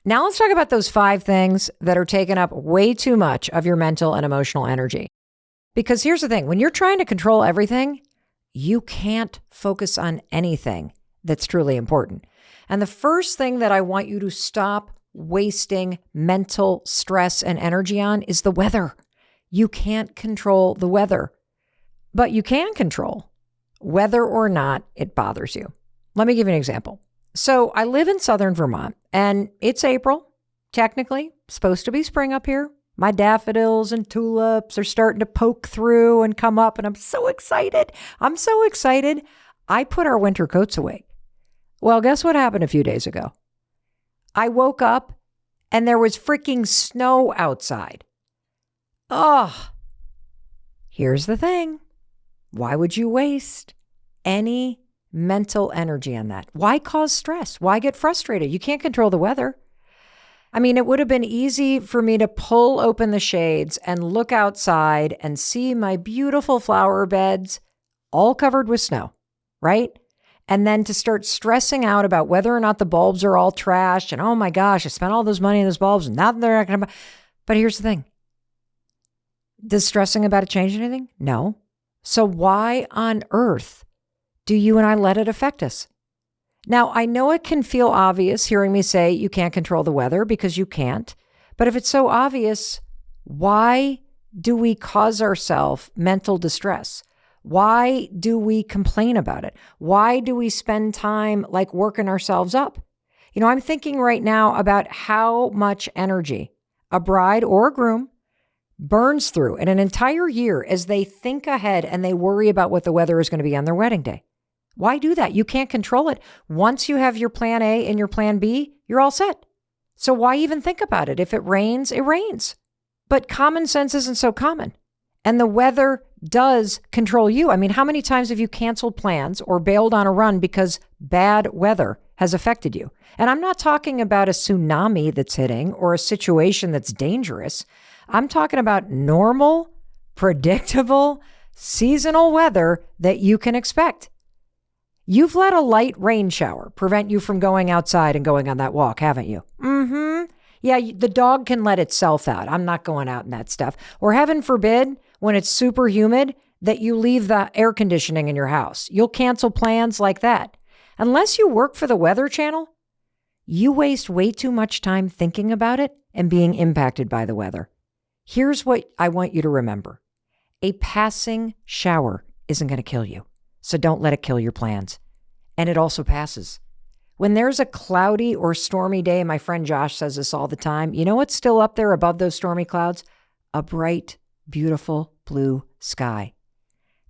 Now let's talk about those 5 things that are taking up way too much of your mental and emotional energy. Because here's the thing, when you're trying to control everything, you can't focus on anything that's truly important. And the first thing that I want you to stop wasting mental stress and energy on is the weather. You can't control the weather, but you can control whether or not it bothers you. Let me give you an example. So I live in southern Vermont and it's April, technically, supposed to be spring up here. My daffodils and tulips are starting to poke through and come up and I'm so excited. I put our winter coats away. Well, guess what happened a few days ago? I woke up and there was freaking snow outside. Oh, here's the thing. Why would you waste any mental energy on that? Why cause stress? Why get frustrated? You can't control the weather. I mean, it would have been easy for me to pull open the shades and look outside and see my beautiful flower beds all covered with snow, right? And then to start stressing out about whether or not the bulbs are all trashed and, oh my gosh, I spent all this money on those bulbs and now they're not going to. But here's the thing. Does stressing about it change anything? No. So why on earth do you and I let it affect us? Now, I know it can feel obvious hearing me say you can't control the weather because you can't. But if it's so obvious, why do we cause ourselves mental distress? Why do we complain about it? Why do we spend time like working ourselves up? You know, I'm thinking right now about how much energy a bride or a groom burns through in an entire year as they think ahead and they worry about what the weather is going to be on their wedding day. Why do that? You can't control it. Once you have your plan A and your plan B, you're all set. So why even think about it? If it rains, it rains. But common sense isn't so common. And the weather does control you. I mean, how many times have you canceled plans or bailed on a run because bad weather has affected you? And I'm not talking about a tsunami that's hitting or a situation that's dangerous. I'm talking about normal, predictable, seasonal weather that you can expect. You've let a light rain shower prevent you from going outside and going on that walk, haven't you? Yeah, the dog can let itself out. I'm not going out in that stuff. Or heaven forbid, when it's super humid, that you leave the air conditioning in your house. You'll cancel plans like that. Unless you work for the Weather Channel, you waste way too much time thinking about it and being impacted by the weather. Here's what I want you to remember. A passing shower isn't going to kill you. So don't let it kill your plans. And it also passes. When there's a cloudy or stormy day, my friend Josh says this all the time, you know what's still up there above those stormy clouds? A bright, beautiful blue sky.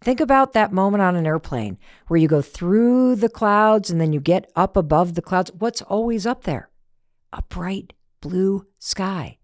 Think about that moment on an airplane where you go through the clouds and then you get up above the clouds. What's always up there? A bright blue sky.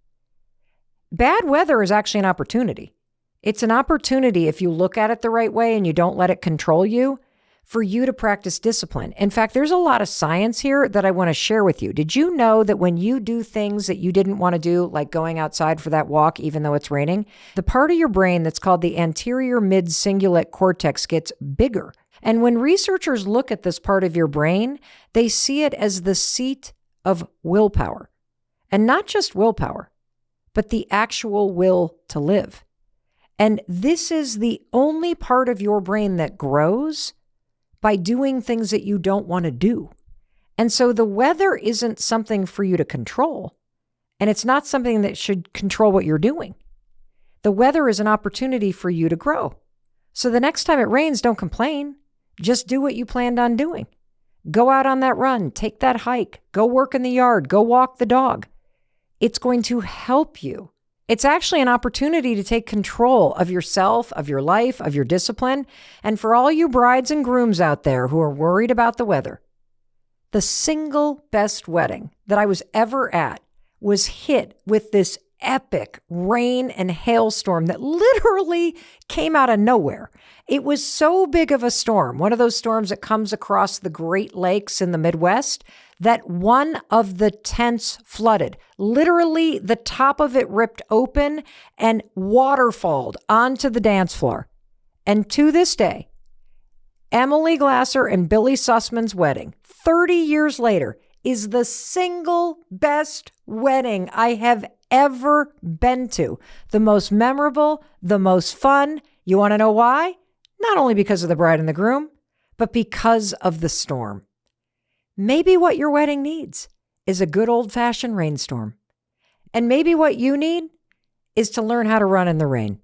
Bad weather is actually an opportunity. It's an opportunity, if you look at it the right way and you don't let it control you, for you to practice discipline. In fact, there's a lot of science here that I want to share with you. Did you know that when you do things that you didn't want to do, like going outside for that walk, even though it's raining, the part of your brain that's called the anterior mid-cingulate cortex gets bigger. And when researchers look at this part of your brain, they see it as the seat of willpower. And not just willpower, but the actual will to live. And this is the only part of your brain that grows by doing things that you don't want to do. And so the weather isn't something for you to control. And it's not something that should control what you're doing. The weather is an opportunity for you to grow. So the next time it rains, don't complain. Just do what you planned on doing. Go out on that run, take that hike, go work in the yard, go walk the dog. It's going to help you. It's actually an opportunity to take control of yourself, of your life, of your discipline. And for all you brides and grooms out there who are worried about the weather, the single best wedding that I was ever at was hit with this epic rain and hailstorm that literally came out of nowhere. It was so big of a storm, one of those storms that comes across the Great Lakes in the Midwest, that one of the tents flooded. Literally, the top of it ripped open and waterfalled onto the dance floor. And to this day, Emily Glasser and Billy Sussman's wedding, 30 years later, is the single best wedding I have ever been to. The most memorable, the most fun. You want to know why? Not only because of the bride and the groom, but because of the storm. Maybe what your wedding needs is a good old-fashioned rainstorm. And maybe what you need is to learn how to run in the rain,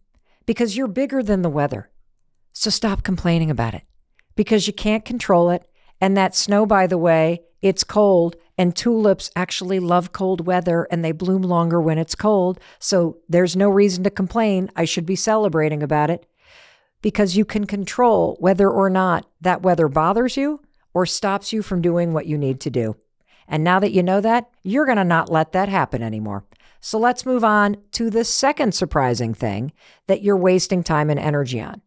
because you're bigger than the weather. So stop complaining about it, because you can't control it. And that snow, by the way, it's cold, and tulips actually love cold weather, and they bloom longer when it's cold. So there's no reason to complain. I should be celebrating about it, because you can control whether or not that weather bothers you or stops you from doing what you need to do. And now that you know that, you're going to not let that happen anymore. So let's move on to the second surprising thing that you're wasting time and energy on.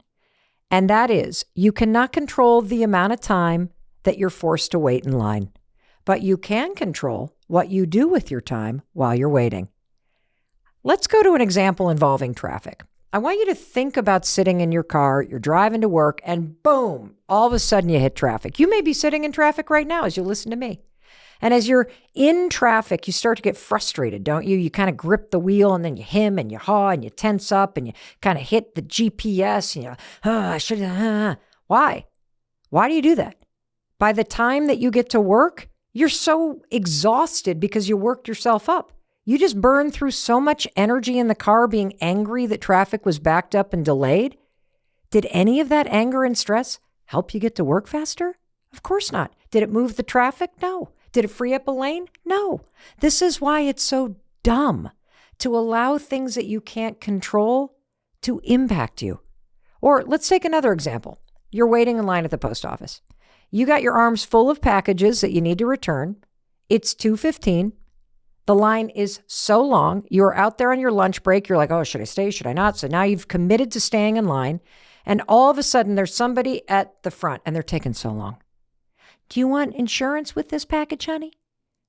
And that is, you cannot control the amount of time that you're forced to wait in line, but you can control what you do with your time while you're waiting. Let's go to an example involving traffic. I want you to think about sitting in your car, you're driving to work, and boom, all of a sudden you hit traffic. You may be sitting in traffic right now as you listen to me. And as you're in traffic, you start to get frustrated, don't you? You kind of grip the wheel, and then you hem and you haw and you tense up and you kind of hit the GPS. And I should. Why? Why do you do that? By the time that you get to work, you're so exhausted because you worked yourself up. You just burned through so much energy in the car being angry that traffic was backed up and delayed. Did any of that anger and stress help you get to work faster? Of course not. Did it move the traffic? No. Did it free up a lane? No. This is why it's so dumb to allow things that you can't control to impact you. Or let's take another example. You're waiting in line at the post office. You got your arms full of packages that you need to return. It's 2:15. The line is so long. You're out there on your lunch break. You're like, oh, should I stay? Should I not? So now you've committed to staying in line. And all of a sudden there's somebody at the front and they're taking so long. Do you want insurance with this package, honey?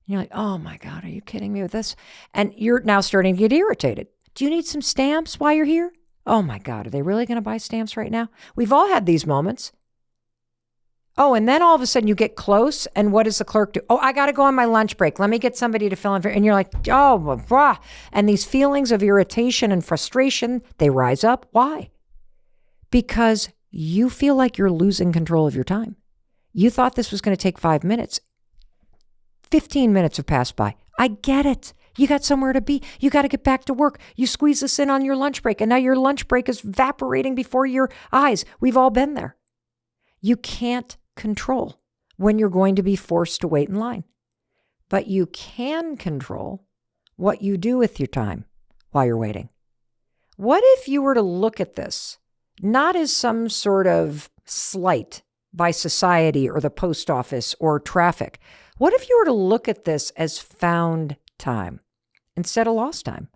And you're like, oh my God, are you kidding me with this? And you're now starting to get irritated. Do you need some stamps while you're here? Oh my God, are they really going to buy stamps right now? We've all had these moments. Oh, and then all of a sudden you get close, and what does the clerk do? Oh, I got to go on my lunch break. Let me get somebody to fill in for, and you're like, oh, blah, blah. And these feelings of irritation and frustration, they rise up. Why? Because you feel like you're losing control of your time. You thought this was going to take 5 minutes. 15 minutes have passed by. I get it. You got somewhere to be. You got to get back to work. You squeeze this in on your lunch break, and now your lunch break is evaporating before your eyes. We've all been there. You can't control when you're going to be forced to wait in line, but you can control what you do with your time while you're waiting. What if you were to look at this not as some sort of slight by society or the post office or traffic? What if you were to look at this as found time instead of lost time?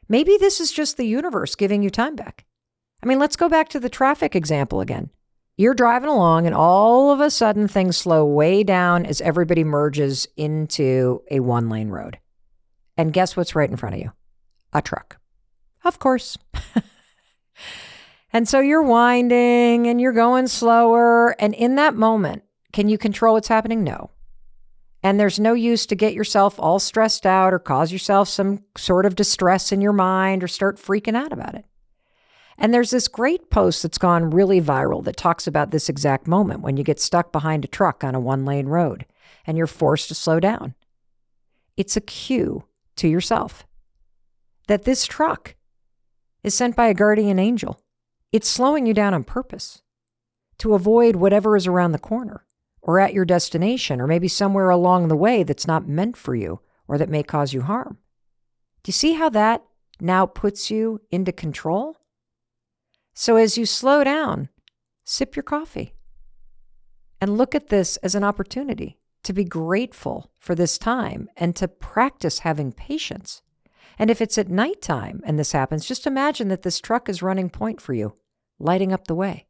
Maybe this is just the universe giving you time back. I mean, let's go back to the traffic example again. You're driving along and all of a sudden things slow way down as everybody merges into a one-lane road. And guess what's right in front of you? A truck. Of course. And so you're winding and you're going slower. And in that moment, can you control what's happening? No. And there's no use to get yourself all stressed out or cause yourself some sort of distress in your mind or start freaking out about it. And there's this great post that's gone really viral that talks about this exact moment when you get stuck behind a truck on a one-lane road and you're forced to slow down. It's a cue to yourself that this truck is sent by a guardian angel. It's slowing you down on purpose to avoid whatever is around the corner or at your destination or maybe somewhere along the way that's not meant for you or that may cause you harm. Do you see how that now puts you into control? So as you slow down, sip your coffee and look at this as an opportunity to be grateful for this time and to practice having patience. And if it's at nighttime and this happens, just imagine that this truck is running point for you, lighting up the way.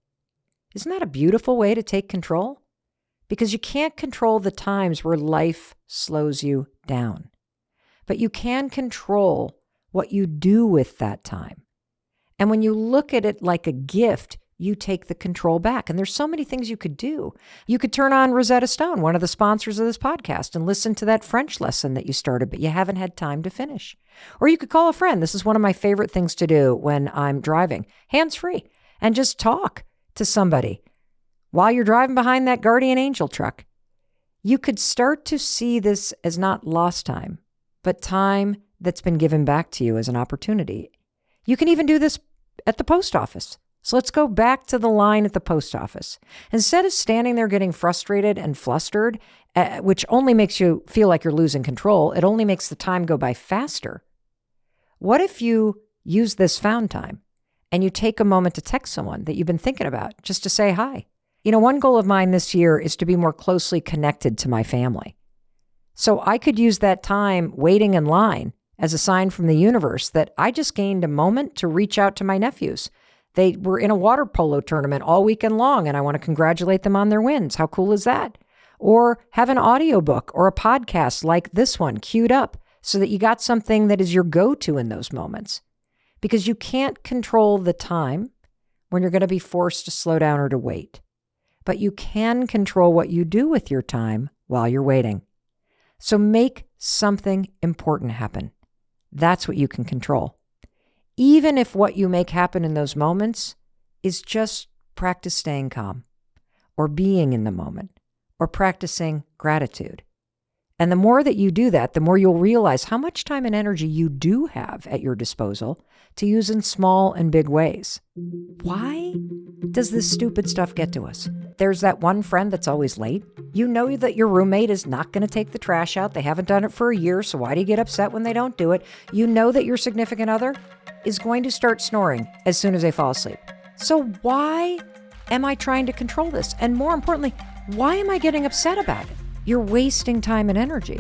Isn't that a beautiful way to take control? Because you can't control the times where life slows you down, but you can control what you do with that time. And when you look at it like a gift, you take the control back. And there's so many things you could do. You could turn on Rosetta Stone, one of the sponsors of this podcast, and listen to that French lesson that you started, but you haven't had time to finish. Or you could call a friend. This is one of my favorite things to do when I'm driving, hands-free, and just talk to somebody while you're driving behind that guardian angel truck. You could start to see this as not lost time, but time that's been given back to you as an opportunity. You can even do this at the post office. So let's go back to the line at the post office. Instead of standing there getting frustrated and flustered, which only makes you feel like you're losing control, it only makes the time go by faster. What if you use this found time and you take a moment to text someone that you've been thinking about just to say hi? One goal of mine this year is to be more closely connected to my family. So I could use that time waiting in line as a sign from the universe that I just gained a moment to reach out to my nephews. They were in a water polo tournament all weekend long, and I want to congratulate them on their wins. How cool is that? Or have an audiobook or a podcast like this one queued up so that you got something that is your go-to in those moments. Because you can't control the time when you're going to be forced to slow down or to wait. But you can control what you do with your time while you're waiting. So make something important happen. That's what you can control. Even if what you make happen in those moments is just practice staying calm, or being in the moment, or practicing gratitude. And the more that you do that, the more you'll realize how much time and energy you do have at your disposal to use in small and big ways. Why does this stupid stuff get to us? There's that one friend that's always late. You know that your roommate is not going to take the trash out. They haven't done it for a year, so why do you get upset when they don't do it? You know that your significant other is going to start snoring as soon as they fall asleep. So why am I trying to control this? And more importantly, why am I getting upset about it? You're wasting time and energy.